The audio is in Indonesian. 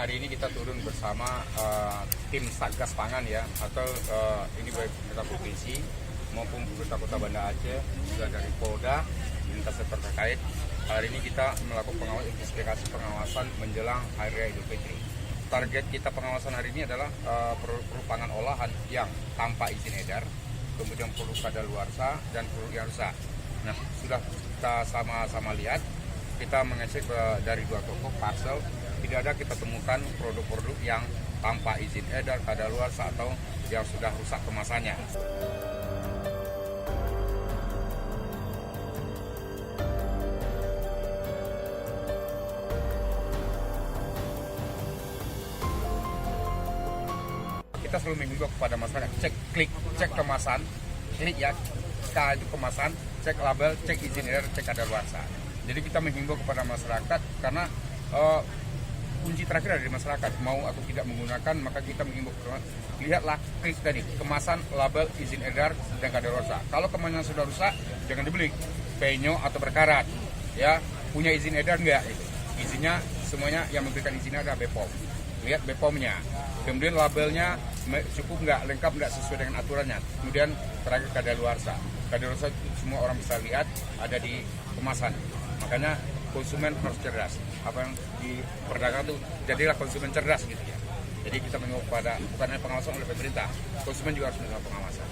hari ini kita turun bersama tim Satgas Pangan ya, atau ini baik pemerintah provinsi maupun pemerintah Kota Banda Aceh, juga dari Polda, lintas terkait. Hari ini kita melakukan investigasi pengawasan menjelang Hari Raya Idul Fitri. Target kita pengawasan hari ini adalah produk pangan olahan yang tanpa izin edar, kemudian produk kadaluarsa dan produk yang rusak. Nah, sudah kita sama-sama lihat, kita mengecek dari 2 toko parcel, tidak ada kita temukan produk-produk yang tanpa izin edar, kadaluarsa atau yang sudah rusak kemasannya. Kita selalu mengimbau kepada masyarakat, cek kemasan, ini ya, itu kemasan, cek label, cek izin edar, cek kadaluarsa. Jadi kita mengimbau kepada masyarakat karena kunci terakhir dari masyarakat mau atau tidak menggunakan, maka kita mengimbau lihatlah klik tadi kemasan, label, izin edar dan kadaluarsa. Kalau kemasan sudah rusak jangan dibeli, penyo atau berkarat ya, punya izin edar enggak, izinnya semuanya yang memberikan izinnya adalah BPOM, lihat BPOM-nya, kemudian labelnya cukup nggak, lengkap nggak, sesuai dengan aturannya, kemudian terakhir kadaluarsa semua orang bisa lihat ada di kemasan. Makanya konsumen harus cerdas, apa yang diperdagangkan itu jadilah konsumen cerdas gitu ya. Jadi kita mengimbau pada bukan hanya pengawasan oleh pemerintah, konsumen juga harus melakukan pengawasan.